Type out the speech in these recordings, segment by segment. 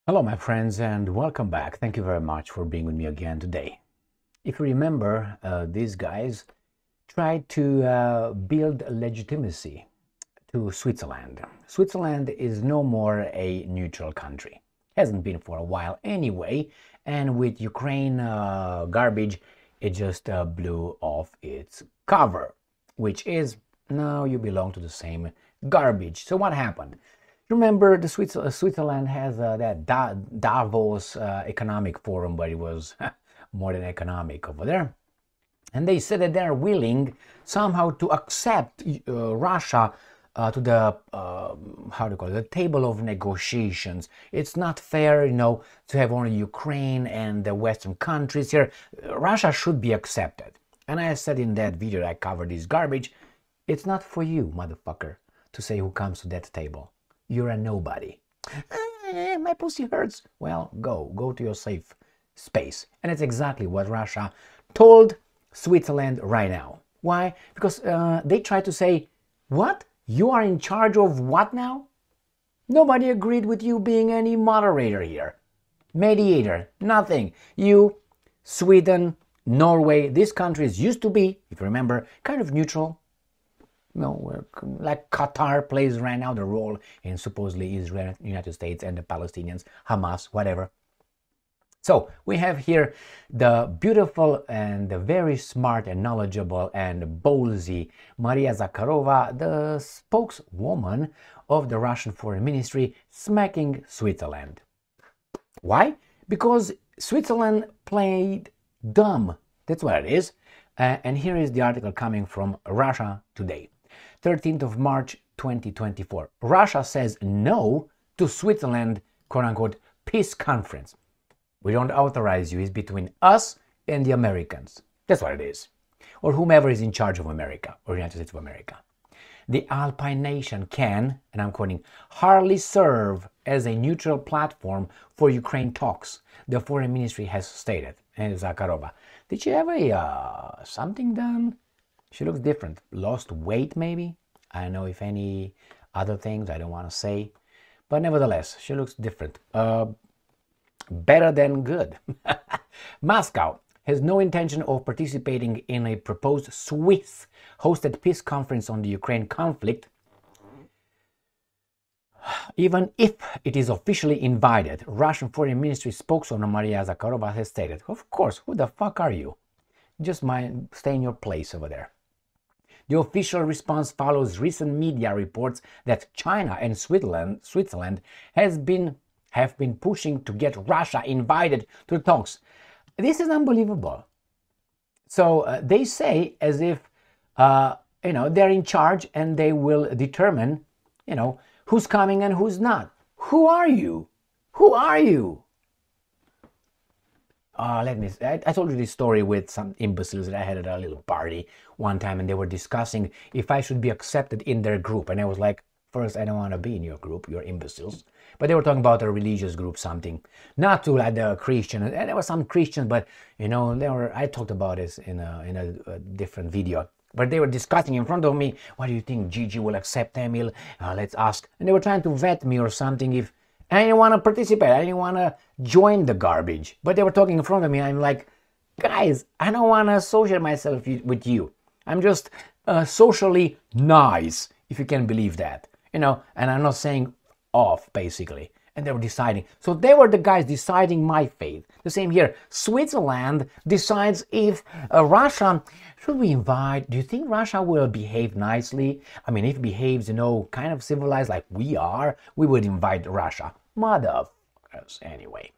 Hello, my friends, and welcome back. Thank you very much for being with me again today. If you remember, these guys tried to build legitimacy to Switzerland. Switzerland is no more a neutral country. Hasn't been for a while anyway, and with Ukraine garbage, it just blew off its cover, which is now you belong to the same garbage. So what happened? Remember, Switzerland has that Davos Economic Forum, but it was more than economic over there. And they said that they're willing somehow to accept Russia to the how do you call it, the table of negotiations. It's not fair, to have only Ukraine and the Western countries here. Russia should be accepted. And I said in that video that I covered this garbage, it's not for you, motherfucker, to say who comes to that table. You're a nobody. My pussy hurts. Well, go to your safe space. And it's exactly what Russia told Switzerland right now. Why? Because they tried to say, what? You are in charge of what now? Nobody agreed with you being any moderator here. Mediator, nothing. You, Sweden, Norway, these countries used to be, if you remember, kind of neutral. Like Qatar plays right now the role in supposedly Israel, United States, and the Palestinians, Hamas, whatever. So we have here the beautiful and the very smart and knowledgeable and ballsy Maria Zakharova, the spokeswoman of the Russian Foreign Ministry, smacking Switzerland. Why? Because Switzerland played dumb. That's what it is. And here is the article coming from Russia Today. 13th of March 2024. Russia says no to Switzerland, quote-unquote, peace conference. We don't authorize you. It's between us and the Americans. That's what it is. Or whomever is in charge of America, or United States of America. The Alpine nation can, and I'm quoting, hardly serve as a neutral platform for Ukraine talks, the foreign ministry has stated. And Zakharova, did she have something done? She looks different. Lost weight, maybe? I don't know if any other things I don't want to say. But nevertheless, she looks different. Better than good. Moscow has no intention of participating in a proposed Swiss-hosted peace conference on the Ukraine conflict, even if it is officially invited. Russian Foreign Ministry spokeswoman Maria Zakharova has stated, of course, who the fuck are you? Just stay in your place over there. The official response follows recent media reports that China and Switzerland have been pushing to get Russia invited to the talks. This is unbelievable. So they say as if they're in charge and they will determine who's coming and who's not. Who are you? Who are you? I told you this story with some imbeciles that I had at a little party one time, and they were discussing if I should be accepted in their group. And I was like, first, I don't want to be in your group, you're imbeciles. But they were talking about a religious group, something. Not to like the Christian, and there were some Christians, but I talked about this in a different video. But they were discussing in front of me, what do you think, Gigi will accept Emil? Let's ask. And they were trying to vet me or something. I didn't want to participate. I didn't want to join the garbage. But they were talking in front of me. I'm like, guys, I don't want to associate myself with you. I'm just socially nice, if you can believe that. And I'm not saying off, basically. And they were deciding. So they were the guys deciding my fate. The same here. Switzerland decides if Russia, should we invite, do you think Russia will behave nicely? I mean, if it behaves, kind of civilized like we are, we would invite Russia. Motherfuckers. Anyway,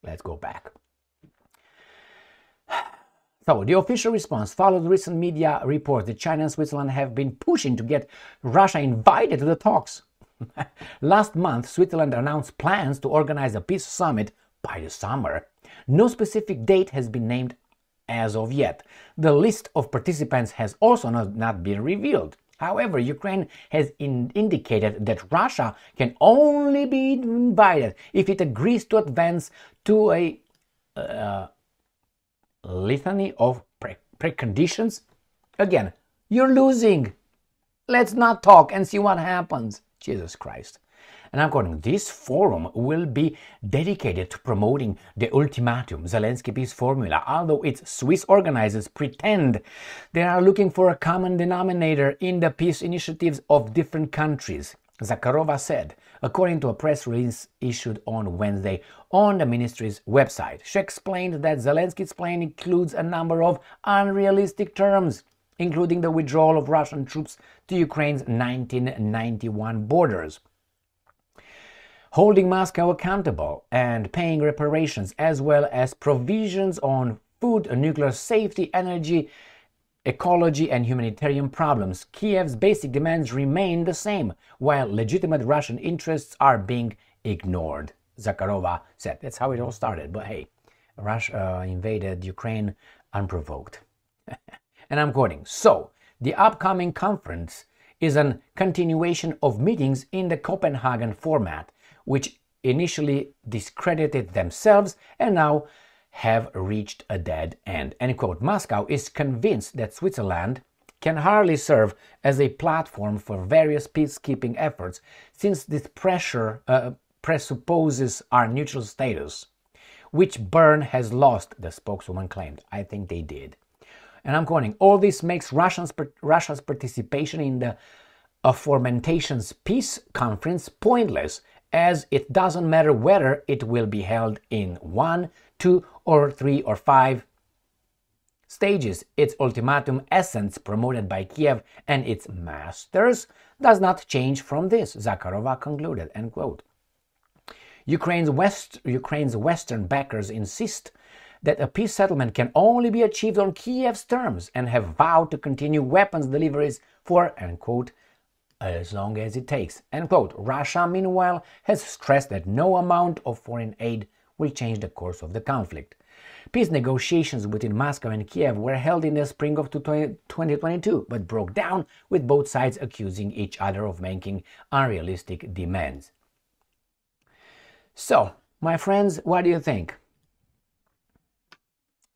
let's go back. So, the official response followed recent media reports that China and Switzerland have been pushing to get Russia invited to the talks. Last month, Switzerland announced plans to organize a peace summit by the summer. No specific date has been named as of yet. The list of participants has also not been revealed. However, Ukraine has indicated that Russia can only be invited if it agrees to advance to a litany of preconditions. Again, you're losing. Let's not talk and see what happens. Jesus Christ. And I'm quoting, this forum will be dedicated to promoting the ultimatum, Zelensky peace formula, although its Swiss organizers pretend they are looking for a common denominator in the peace initiatives of different countries. Zakharova said, according to a press release issued on Wednesday on the ministry's website. She explained that Zelensky's plan includes a number of unrealistic terms, including the withdrawal of Russian troops to Ukraine's 1991 borders, holding Moscow accountable and paying reparations, as well as provisions on food, nuclear safety, energy, ecology and humanitarian problems. Kiev's basic demands remain the same, while legitimate Russian interests are being ignored, Zakharova said. That's how it all started. But hey, Russia invaded Ukraine unprovoked. And I'm quoting, so the upcoming conference is a continuation of meetings in the Copenhagen format, which initially discredited themselves and now have reached a dead end. End quote. Moscow is convinced that Switzerland can hardly serve as a platform for various peacekeeping efforts, since this pressure presupposes our neutral status, which Bern has lost, the spokeswoman claimed. I think they did. And I'm quoting, all this makes Russia's participation in the aforementioned peace conference pointless, as it doesn't matter whether it will be held in 1, 2, or 3 or 5 stages. Its ultimatum essence, promoted by Kiev and its masters, does not change from this, Zakharova concluded, end quote. Ukraine's Western backers insist that a peace settlement can only be achieved on Kiev's terms and have vowed to continue weapons deliveries for, end quote, as long as it takes, end quote. Russia, meanwhile, has stressed that no amount of foreign aid will change the course of the conflict. Peace negotiations between Moscow and Kiev were held in the spring of 2022, but broke down, with both sides accusing each other of making unrealistic demands. So, my friends, what do you think?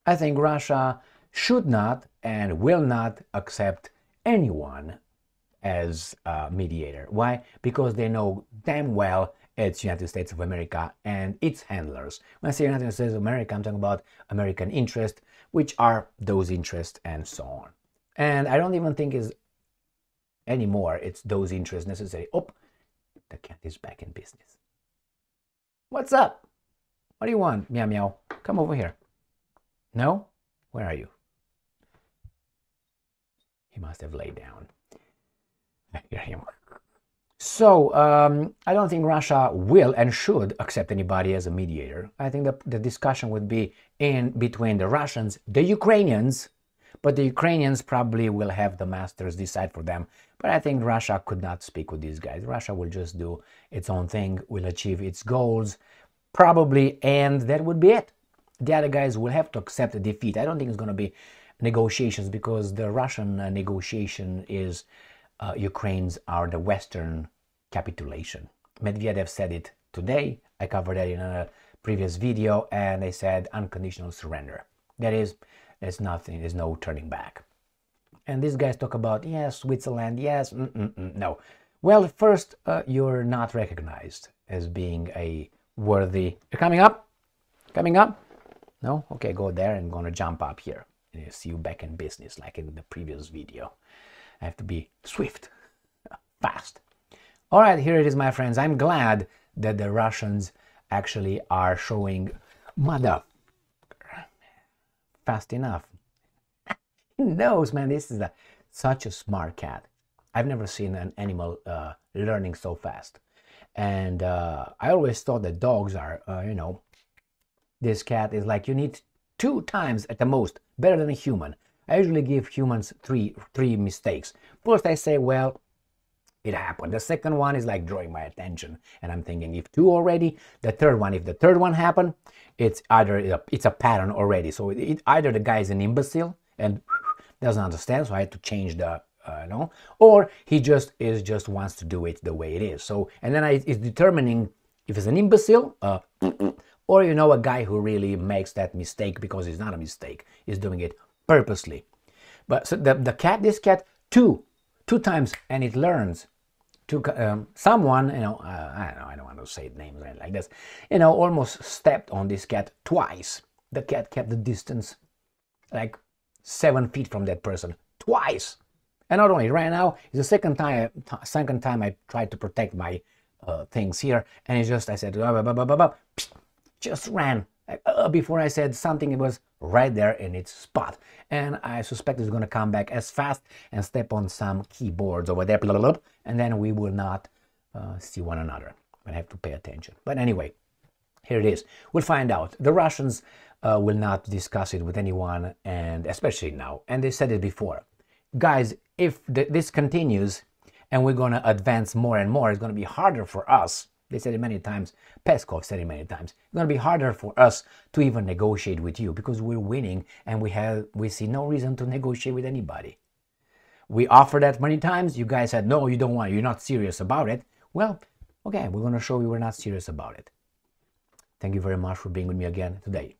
I think Russia should not and will not accept anyone as a mediator. Why? Because they know damn well it's United States of America and its handlers. When I say United States of America, I'm talking about American interests, which are those interests and so on. And I don't even think it's those interests necessary. Oh, the cat is back in business. What's up? What do you want? Meow meow. Come over here. No? Where are you? He must have laid down. I hear him. So, I don't think Russia will and should accept anybody as a mediator. I think the discussion would be in between the Russians, the Ukrainians, but the Ukrainians probably will have the masters decide for them. But I think Russia could not speak with these guys. Russia will just do its own thing, will achieve its goals, probably, and that would be it. The other guys will have to accept a defeat. I don't think it's going to be negotiations, because the Russian negotiation is Ukraine's are the Western capitulation. Medvedev said it today. I covered that in a previous video, and they said unconditional surrender. That is, there's nothing, there's no turning back. And these guys talk about, yes, Switzerland, yes, no. Well, first, you're not recognized as being a worthy... You're coming up? Coming up? No? Okay, go there and I'm going to jump up here. And I'll see you back in business like in the previous video. I have to be swift, fast. All right, here it is, my friends. I'm glad that the Russians actually are showing mother fast enough. He knows, man, this is such a smart cat. I've never seen an animal learning so fast. And I always thought that dogs are, this cat is like, you need 2 times at the most, better than a human. I usually give humans three mistakes. First I say, well, it happened. The second one is like drawing my attention. And I'm thinking, if 2 already, the third one, if the third one happened, it's either it's a pattern already. So either the guy is an imbecile and doesn't understand, so I had to change the, or he just wants to do it the way it is. So, and then it's determining if it's an imbecile, or a guy who really makes that mistake because it's not a mistake, is doing it purposely. But so this cat, 2 times, and it learns. someone, I don't know, I don't want to say names like this, almost stepped on this cat twice. The cat kept the distance like 7 feet from that person twice. And not only right now, it's the second time I tried to protect my things here, and it's just, I said, just ran. Before I said something, it was right there in its spot. And I suspect it's going to come back as fast and step on some keyboards over there, and then we will not see one another. I have to pay attention. But anyway, here it is. We'll find out. The Russians will not discuss it with anyone, and especially now. And they said it before. Guys, if this continues and we're going to advance more and more, it's going to be harder for us. They said it many times. Peskov said it many times. It's going to be harder for us to even negotiate with you because we're winning and we see no reason to negotiate with anybody. We offered that many times. You guys said, no, you don't want it. You're not serious about it. Well, okay, we're going to show you we're not serious about it. Thank you very much for being with me again today.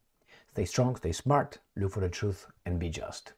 Stay strong, stay smart, look for the truth, and be just.